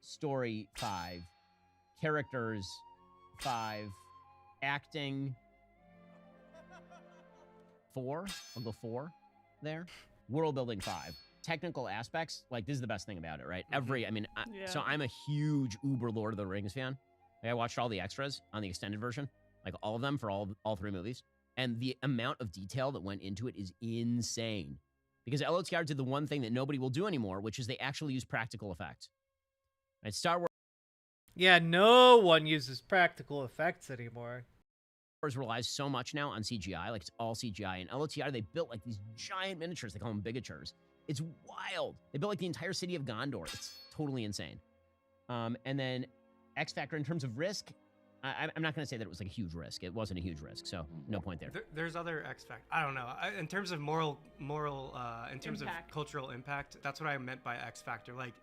story 5, characters 5, acting 4. I'll go 4 there. World building 5. Technical aspects, like this is the best thing about it, right? So I'm a huge uber Lord of the Rings fan. Like, I watched all the extras on the extended version, like all of them for all 3 movies. And the amount of detail that went into it is insane. Because LOTR did the one thing that nobody will do anymore, which is they actually use practical effects. Right? Star Yeah, no one uses practical effects anymore. Wars relies so much now on CGI, like it's all CGI. And LOTR, they built like these giant miniatures. They call them bigatures. It's wild. They built like the entire city of Gondor. It's totally insane. And then X Factor in terms of risk, I'm not going to say that it was like a huge risk. It wasn't a huge risk, so no point there. There's other X Factor. I don't know. In terms of in terms Impact. of cultural impact, that's what I meant by X Factor. Like,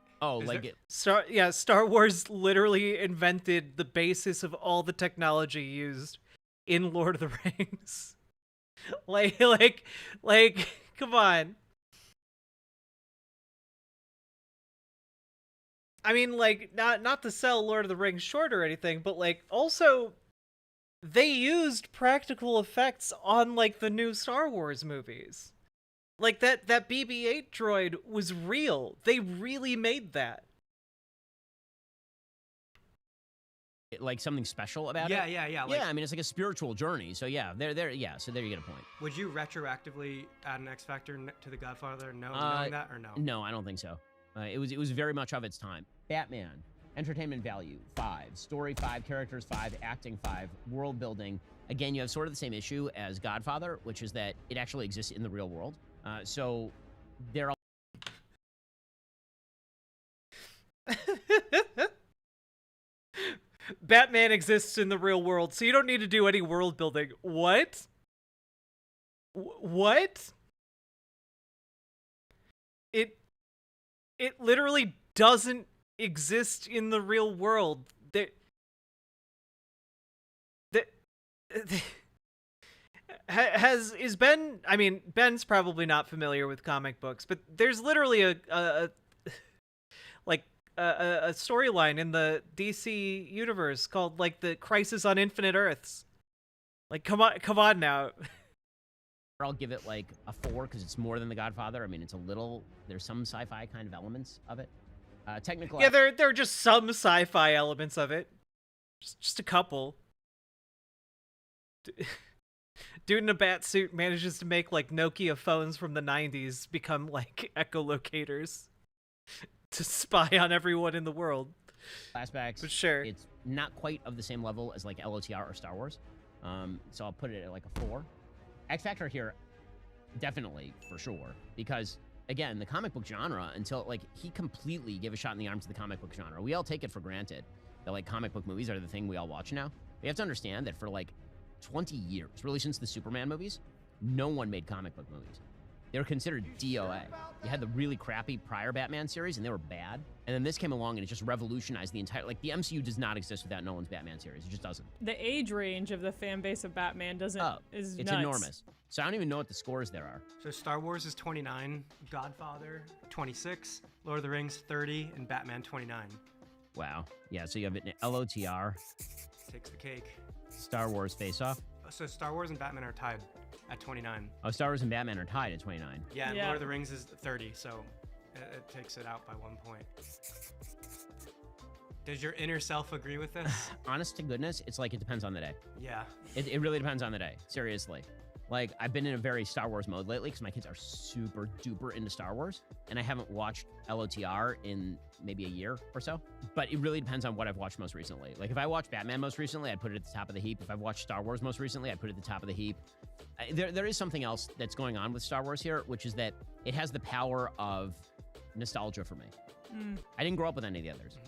Star Wars literally invented the basis of all the technology used in Lord of the Rings. like, come on. I mean, like, not to sell Lord of the Rings short or anything, but like, also, they used practical effects on like the new Star Wars movies. Like that BB-8 droid was real. They really made that. Like something special about it? Yeah. Like, I mean, it's like a spiritual journey. So yeah, so there you get a point. Would you retroactively add an X Factor to The Godfather? Knowing that or no? No, I don't think so. It was very much of its time. Batman, entertainment value 5, story 5, characters 5, acting 5, world building. Again, you have sort of the same issue as Godfather, which is that it actually exists in the real world. So they're all. Batman exists in the real world, so you don't need to do any world building. What? What? It literally doesn't exist in the real world. Is Ben? I mean, Ben's probably not familiar with comic books, but there's literally a storyline in the DC universe called like the Crisis on Infinite Earths. Like, come on now. I'll give it like a 4 because it's more than The Godfather. I mean, it's a little. There's some sci-fi kind of elements of it. Technical. Yeah, there are just some sci-fi elements of it. Just a couple. Dude in a bat suit manages to make like Nokia phones from the 90s become like echolocators to spy on everyone in the world. Aspects. But sure. It's not quite of the same level as like LOTR or Star Wars. So I'll put it at like a 4. X Factor here, definitely, for sure. Because, again, the comic book genre, until, like, he completely gave a shot in the arm to the comic book genre. We all take it for granted that, like, comic book movies are the thing we all watch now. We have to understand that for, like, 20 years, really since the Superman movies, no one made comic book movies. They were considered DOA. You had the really crappy prior Batman series, and they were bad. And then this came along, and it just revolutionized the entire... Like, the MCU does not exist without Nolan's Batman series. It just doesn't. The age range of the fan base of Batman is it's nuts. Enormous. So I don't even know what the scores there are. So Star Wars is 29, Godfather 26, Lord of the Rings 30, and Batman 29. Wow. Yeah, so you have an LOTR. Takes the cake. Star Wars Face Off. So Star Wars and Batman are tied at 29. Oh, Star Wars and Batman are tied at 29. Yeah, and Yeah. Lord of the Rings is 30, so it takes it out by 1 point. Does your inner self agree with this? Honest to goodness, it's like it depends on the day. Yeah. It really depends on the day. Seriously. Like, I've been in a very Star Wars mode lately because my kids are super duper into Star Wars, and I haven't watched LOTR in maybe a year or so. But it really depends on what I've watched most recently. Like, if I watched Batman most recently, I'd put it at the top of the heap. If I've watched Star Wars most recently, I'd put it at the top of the heap. There is something else that's going on with Star Wars here, which is that it has the power of nostalgia for me. I didn't grow up with any of the others.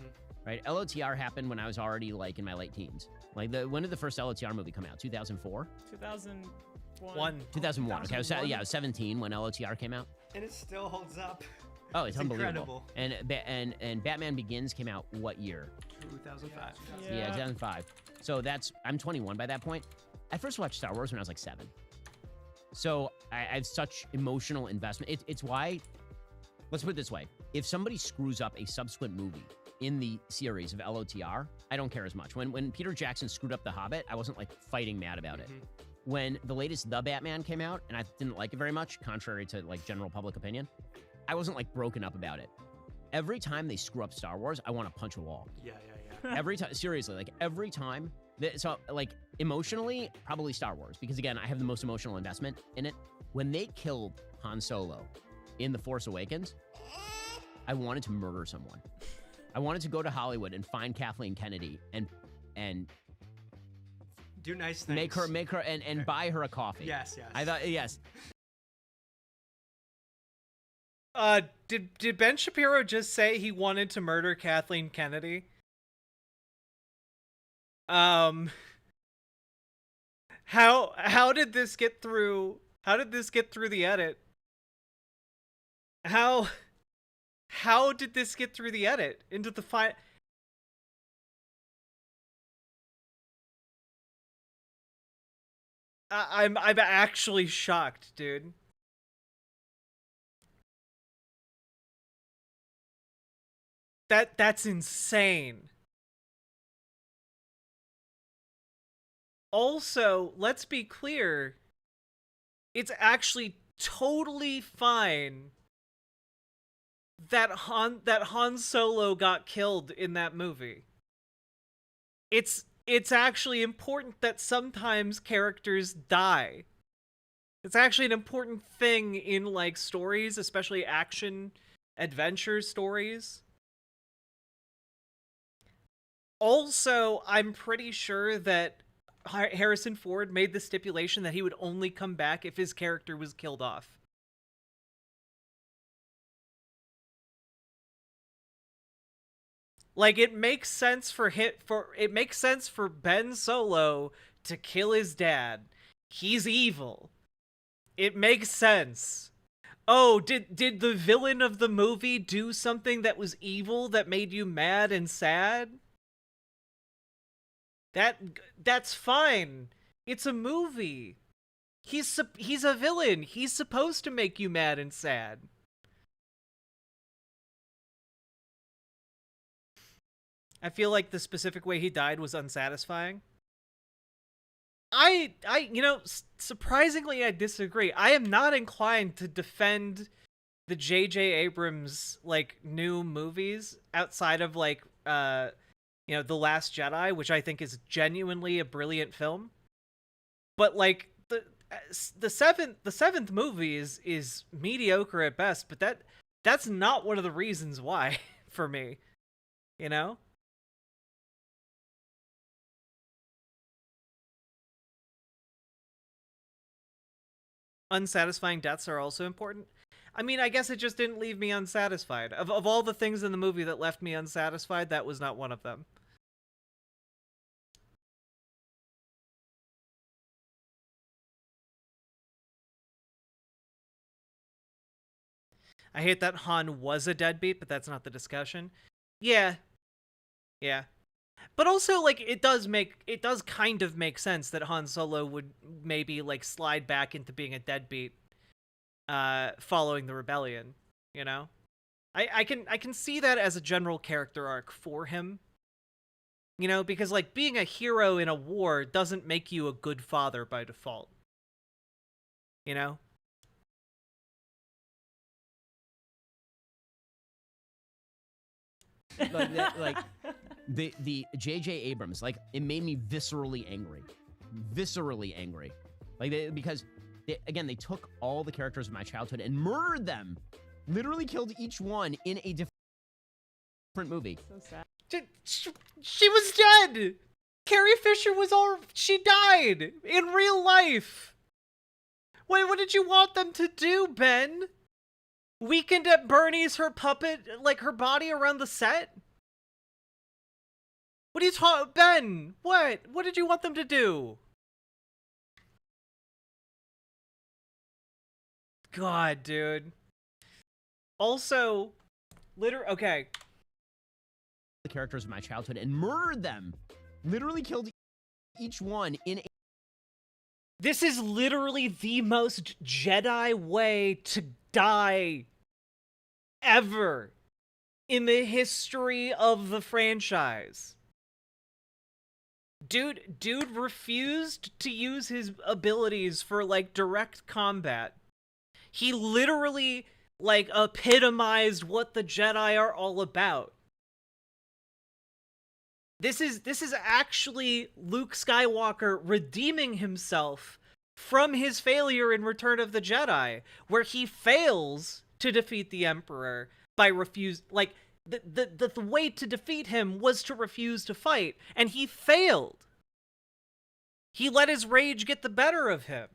Right? LOTR happened when I was already like in my late teens. Like, when did the first LOTR movie come out? 2004? 2001. 2001. Okay, I was 17 when LOTR came out. And it still holds up. Oh, it's unbelievable. Incredible. And Batman Begins came out what year? 2005. Yeah, 2005. So I'm 21 by that point. I first watched Star Wars when I was like 7. So I have such emotional investment. It's why, let's put it this way. If somebody screws up a subsequent movie in the series of LOTR, I don't care as much. When Peter Jackson screwed up The Hobbit, I wasn't like fighting mad about it. When the latest The Batman came out, and I didn't like it very much, contrary to like general public opinion, I wasn't like broken up about it. Every time they screw up Star Wars, I want to punch a wall. Yeah. Every time, seriously, like every time. So like emotionally, probably Star Wars, because again, I have the most emotional investment in it. When they killed Han Solo in The Force Awakens, I wanted to murder someone. I wanted to go to Hollywood and find Kathleen Kennedy and do nice things. make her and buy her a coffee. Yes. I thought yes. Did Ben Shapiro just say he wanted to murder Kathleen Kennedy? How did this get through? How did this get through the edit? How did this get through the edit into the final? I'm actually shocked, dude. That's insane. Also, let's be clear. It's actually totally fine that Han Solo got killed in that movie. It's actually important that sometimes characters die. It's actually an important thing in like stories, especially action adventure stories. Also, I'm pretty sure that Harrison Ford made the stipulation that he would only come back if his character was killed off. Like, it makes sense for Ben Solo to kill his dad. He's evil. It makes sense. Oh, did the villain of the movie do something that was evil that made you mad and sad? That's fine. It's a movie. He's a villain. He's supposed to make you mad and sad. I feel like the specific way he died was unsatisfying. Surprisingly, I disagree. I am not inclined to defend the J.J. Abrams, like, new movies outside of, like, The Last Jedi, which I think is genuinely a brilliant film. But, like, the seventh movie is mediocre at best, but that's not one of the reasons why, for me. You know? Unsatisfying deaths are also important. I mean, I guess it just didn't leave me unsatisfied. Of all the things in the movie that left me unsatisfied, that was not one of them. I hate that Han was a deadbeat, but that's not the discussion. Yeah. But also, like, it does kind of make sense that Han Solo would maybe, like, slide back into being a deadbeat following the rebellion, you know? I can see that as a general character arc for him. You know, because like being a hero in a war doesn't make you a good father by default. You know? like the J.J. Abrams, like, it made me viscerally angry. Like, because they took all the characters of my childhood and murdered them. Literally killed each one in a different movie. So sad. She was dead. Carrie Fisher she died in real life. Wait, what did you want them to do, Ben? Weekend at Bernie's her puppet, like her body around the set? What are you talking, Ben? What? What did you want them to do? God, dude. Also, okay. The characters of my childhood and murdered them. Literally killed each one in a... This is literally the most Jedi way to die ever in the history of the franchise. Dude refused to use his abilities for, like, direct combat. He literally, like, epitomized what the Jedi are all about. This is actually Luke Skywalker redeeming himself from his failure in Return of the Jedi, where he fails to defeat the Emperor by like, the way to defeat him was to refuse to fight, and he failed. He let his rage get the better of him.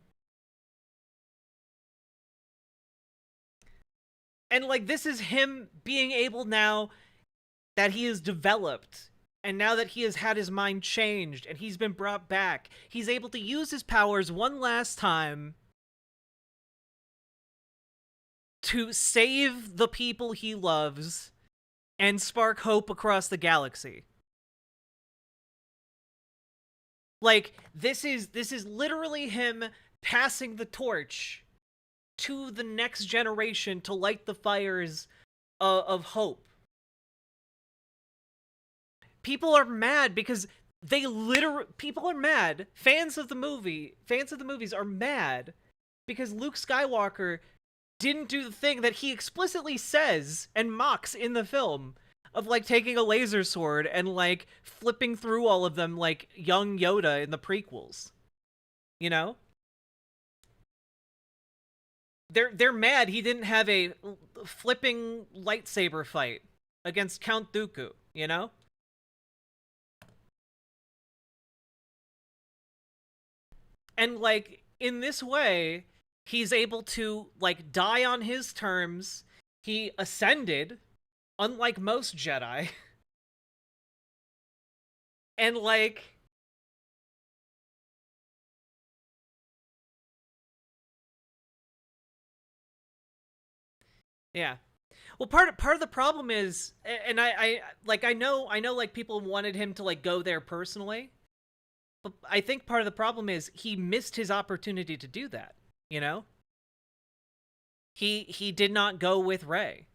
And, like, this is him being able, now that he is developed, and now that he has had his mind changed and he's been brought back, he's able to use his powers one last time to save the people he loves and spark hope across the galaxy. Like, this is literally him passing the torch to the next generation to light the fires of hope. People are mad because people are mad. Fans of the movies are mad because Luke Skywalker didn't do the thing that he explicitly says and mocks in the film of, like, taking a laser sword and, like, flipping through all of them like young Yoda in the prequels. You know? They're mad he didn't have a flipping lightsaber fight against Count Dooku, you know? And, like, in this way, he's able to, like, die on his terms. He ascended, unlike most Jedi. And, like... Yeah. Well, part of the problem is, and I know, like, people wanted him to, like, go there personally. But I think part of the problem is he missed his opportunity to do that, you know? He did not go with Rey.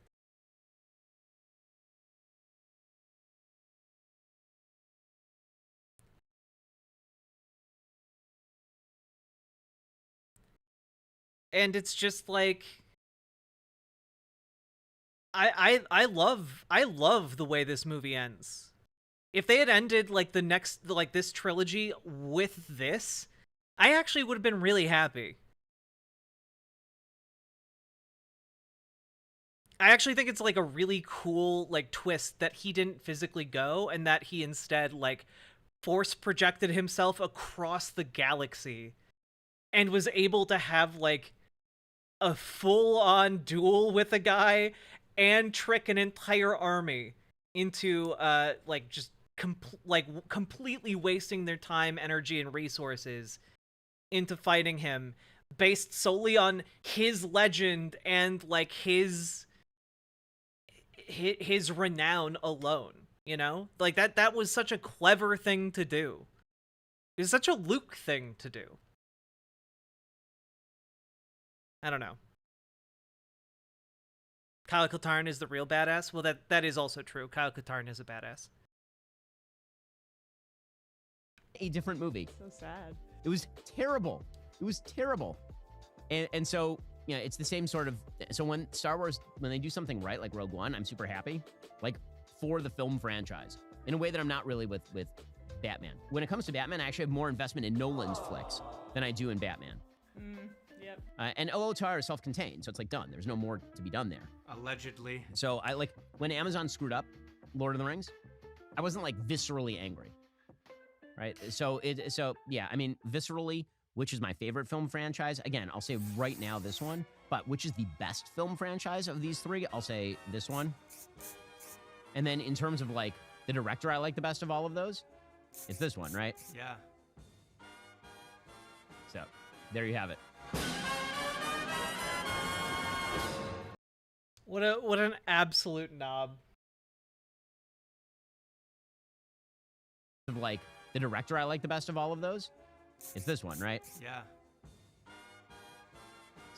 And it's just like, I love the way this movie ends. If they had ended, like, this trilogy with this, I actually would have been really happy. I actually think it's, like, a really cool, like, twist that he didn't physically go and that he instead, like, force projected himself across the galaxy and was able to have, like, a full-on duel with a guy and trick an entire army into, like, just completely wasting their time, energy, and resources into fighting him based solely on his legend and, like, his renown alone, you know? Like, that was such a clever thing to do. It was such a Luke thing to do. I don't know. Kyle Katarn is the real badass? Well, that is also true. Kyle Katarn is a badass. a different movie. So sad. It was terrible. It was terrible. And so, you know, it's the same sort of, so when Star Wars, when they do something right, like Rogue One, I'm super happy, like for the film franchise, in a way that I'm not really with Batman. When it comes to Batman, I actually have more investment in Nolan's flicks than I do in Batman. Yep. And OOTR is self-contained, so it's like done. There's no more to be done there. Allegedly. So I like, when Amazon screwed up Lord of the Rings, I wasn't like viscerally angry, right? So yeah, I mean, viscerally, which is my favorite film franchise? Again, I'll say right now this one, but which is the best film franchise of these three? I'll say this one. And then in terms of like the director I like the best of all of those, it's this one, right? Yeah. So there you have it. What an absolute knob. Of like the director I like the best of all of those, it's this one, right? Yeah.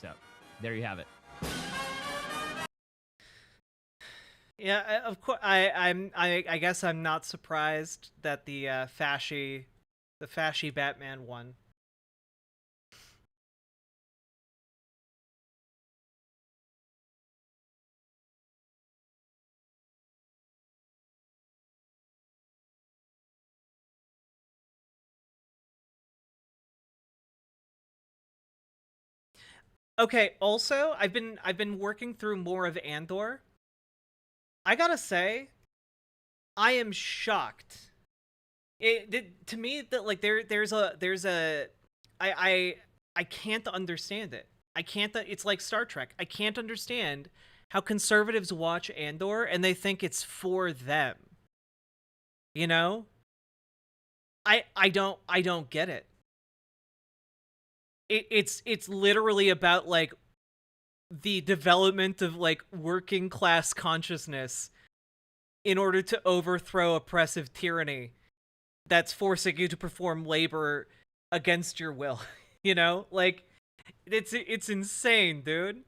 So there you have it. Yeah, of course. I guess I'm not surprised that the fashy Batman won. Okay, also, I've been working through more of Andor. I gotta say, I am shocked. To me that like there's a I can't understand it. I can't. It's like Star Trek. I can't understand how conservatives watch Andor and they think it's for them. You know? I don't get it. It's literally about like the development of like working class consciousness in order to overthrow oppressive tyranny that's forcing you to perform labor against your will. You know, like it's insane, dude.